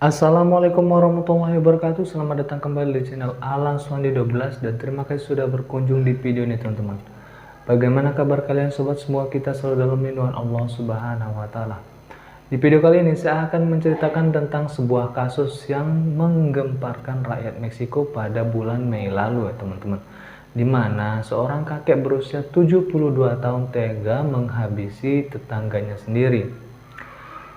Assalamualaikum warahmatullahi wabarakatuh. Selamat datang kembali di channel Alan Suwandi 12 dan terima kasih sudah berkunjung di video ini teman-teman. Bagaimana kabar kalian sobat semua? Kita selalu dalam lindungan Allah Subhanahu wa taala. Di video kali ini saya akan menceritakan tentang sebuah kasus yang menggemparkan rakyat Meksiko pada bulan Mei lalu ya teman-teman. Di mana seorang kakek berusia 72 tahun tega menghabisi tetangganya sendiri.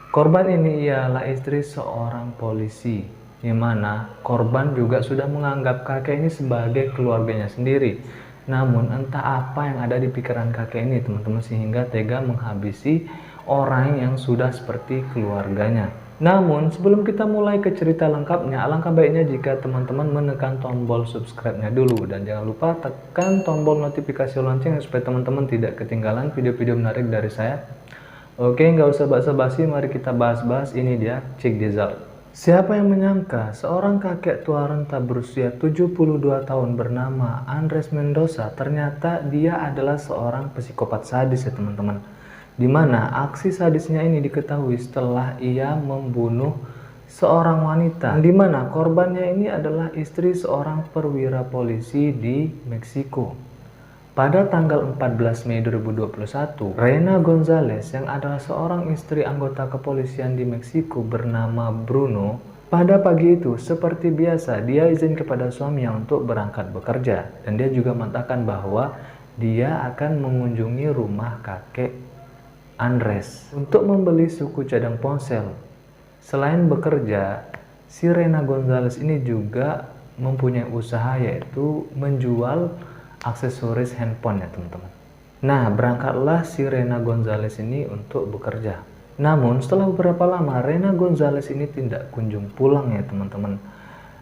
Korban ini ialah istri seorang polisi, di mana korban juga sudah menganggap kakek ini sebagai keluarganya sendiri. Namun entah apa yang ada di pikiran kakek ini teman-teman sehingga tega menghabisi orang yang sudah seperti keluarganya. Namun sebelum kita mulai ke cerita lengkapnya, alangkah baiknya jika teman-teman menekan tombol subscribe-nya dulu. Dan jangan lupa tekan tombol notifikasi lonceng supaya teman-teman tidak ketinggalan video-video menarik dari saya. Oke, nggak usah basa-basi, mari kita bahas-bahas. Ini dia, check this out. Siapa yang menyangka seorang kakek tua renta berusia 72 tahun bernama Andres Mendoza ternyata dia adalah seorang psikopat sadis ya teman-teman. Dimana aksi sadisnya ini diketahui setelah ia membunuh seorang wanita. Dimana korbannya ini adalah istri seorang perwira polisi di Meksiko. Pada tanggal 14 Mei 2021, Reina Gonzalez yang adalah seorang istri anggota kepolisian di Meksiko bernama Bruno, pada pagi itu seperti biasa dia izin kepada suaminya untuk berangkat bekerja dan dia juga mengatakan bahwa dia akan mengunjungi rumah kakek Andres untuk membeli suku cadang ponsel. Selain bekerja, si Reina Gonzalez ini juga mempunyai usaha yaitu menjual aksesoris handphone ya teman-teman. Nah, berangkatlah si Reina Gonzalez ini untuk bekerja. Namun setelah beberapa lama Reina Gonzalez ini tidak kunjung pulang ya teman-teman,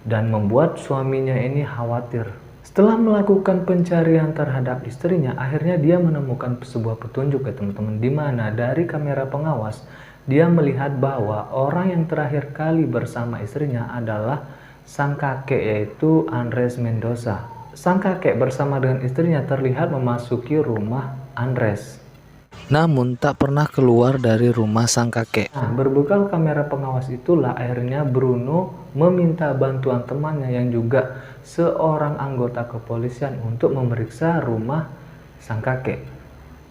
dan membuat suaminya ini khawatir. Setelah melakukan pencarian terhadap istrinya, akhirnya dia menemukan sebuah petunjuk ya teman-teman, di mana dari kamera pengawas dia melihat bahwa orang yang terakhir kali bersama istrinya adalah sang kakek yaitu Andres Mendoza. Sang kakek bersama dengan istrinya terlihat memasuki rumah Andres, namun tak pernah keluar dari rumah sang kakek. Nah, berbekal kamera pengawas itulah akhirnya Bruno meminta bantuan temannya yang juga seorang anggota kepolisian untuk memeriksa rumah sang kakek.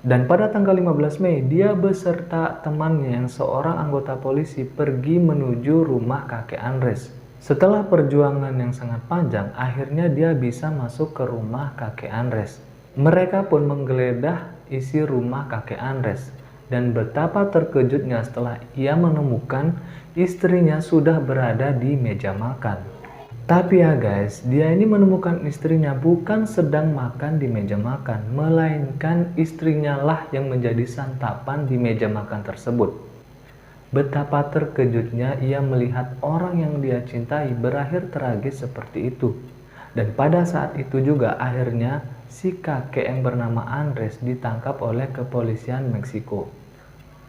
Dan pada tanggal 15 Mei, dia beserta temannya yang seorang anggota polisi pergi menuju rumah kakek Andres. Setelah perjuangan yang sangat panjang, akhirnya dia bisa masuk ke rumah kakek Andres. Mereka pun menggeledah isi rumah kakek Andres. Dan betapa terkejutnya setelah ia menemukan istrinya sudah berada di meja makan. Tapi ya guys, dia ini menemukan istrinya bukan sedang makan di meja makan, melainkan istrinya lah yang menjadi santapan di meja makan tersebut. Betapa terkejutnya ia melihat orang yang dia cintai berakhir tragis seperti itu. Dan pada saat itu juga akhirnya si kakek yang bernama Andres ditangkap oleh kepolisian Meksiko.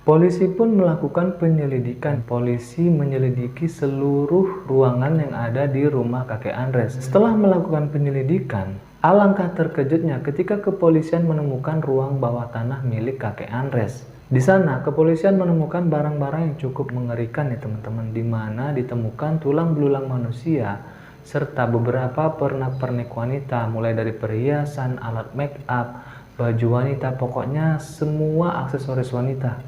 Polisi pun melakukan penyelidikan. Polisi menyelidiki seluruh ruangan yang ada di rumah kakek Andres. Setelah melakukan penyelidikan, alangkah terkejutnya ketika kepolisian menemukan ruang bawah tanah milik kakek Andres. Di sana, kepolisian menemukan barang-barang yang cukup mengerikan ya teman-teman, di mana ditemukan tulang belulang manusia, serta beberapa pernak-pernik wanita, mulai dari perhiasan, alat make up, baju wanita, pokoknya semua aksesoris wanita.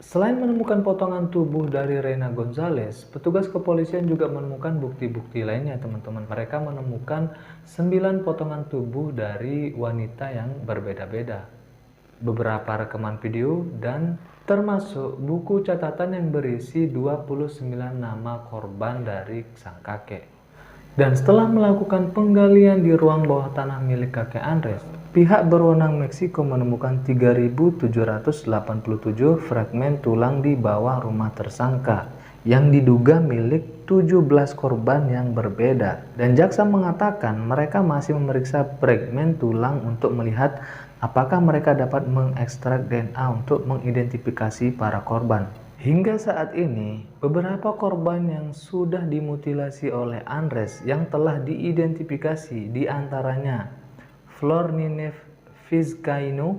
Selain menemukan potongan tubuh dari Reina Gonzalez, petugas kepolisian juga menemukan bukti-bukti lainnya teman-teman. Mereka menemukan 9 potongan tubuh dari wanita yang berbeda-beda, beberapa rekaman video, dan termasuk buku catatan yang berisi 29 nama korban dari sang kakek. Dan setelah melakukan penggalian di ruang bawah tanah milik kakek Andres, pihak berwenang Meksiko menemukan 3.787 fragmen tulang di bawah rumah tersangka yang diduga milik 17 korban yang berbeda. Dan jaksa mengatakan mereka masih memeriksa fragmen tulang untuk melihat apakah mereka dapat mengekstrak DNA untuk mengidentifikasi para korban. Hingga saat ini, beberapa korban yang sudah dimutilasi oleh Andres yang telah diidentifikasi diantaranya Flor Ninef Vizcaino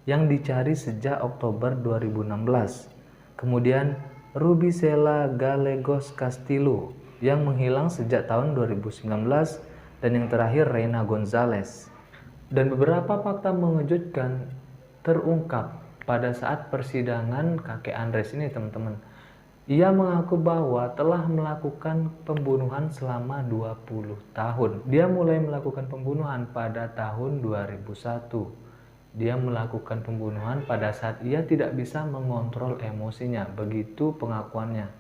yang dicari sejak Oktober 2016. Kemudian Rubicela Gallegos Castillo yang menghilang sejak tahun 2019 dan yang terakhir Reina Gonzalez. Dan beberapa fakta mengejutkan terungkap pada saat persidangan kakek Andres ini, teman-teman. Ia mengaku bahwa telah melakukan pembunuhan selama 20 tahun. Dia mulai melakukan pembunuhan pada tahun 2001. Dia melakukan pembunuhan pada saat ia tidak bisa mengontrol emosinya, begitu pengakuannya.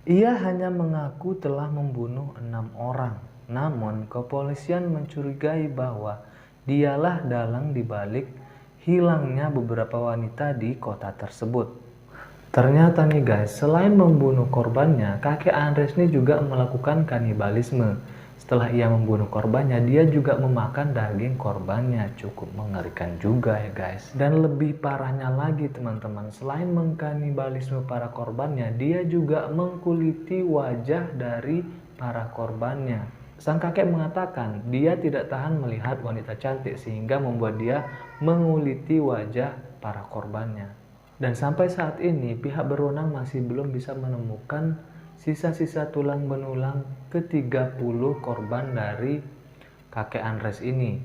Ia hanya mengaku telah membunuh 6 orang, namun kepolisian mencurigai bahwa dialah dalang dibalik hilangnya beberapa wanita di kota tersebut. Ternyata nih guys, selain membunuh korbannya, kakek Andres ini juga melakukan kanibalisme. Setelah ia membunuh korbannya, dia juga memakan daging korbannya. Cukup mengerikan juga ya guys. Dan lebih parahnya lagi teman-teman, selain mengkanibalisme para korbannya, dia juga mengkuliti wajah dari para korbannya. Sang kakek mengatakan dia tidak tahan melihat wanita cantik sehingga membuat dia menguliti wajah para korbannya. Dan sampai saat ini pihak berwenang masih belum bisa menemukan sisa-sisa tulang belulang ke-30 korban dari kakek Andres ini.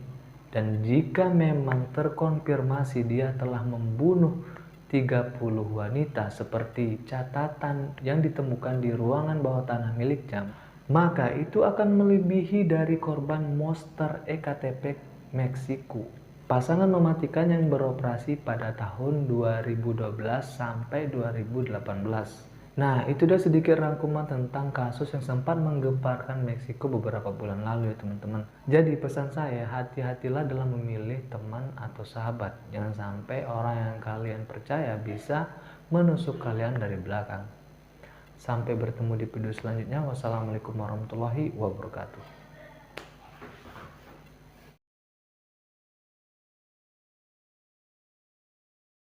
Dan jika memang terkonfirmasi dia telah membunuh 30 wanita seperti catatan yang ditemukan di ruangan bawah tanah miliknya, maka itu akan melebihi dari korban monster EKTP Meksiko. Pasangan mematikan yang beroperasi pada tahun 2012 sampai 2018. Nah, itu dia sedikit rangkuman tentang kasus yang sempat menggemparkan Meksiko beberapa bulan lalu ya teman-teman. Jadi pesan saya, hati-hatilah dalam memilih teman atau sahabat. Jangan sampai orang yang kalian percaya bisa menusuk kalian dari belakang. Sampai bertemu di video selanjutnya. Wassalamualaikum warahmatullahi wabarakatuh.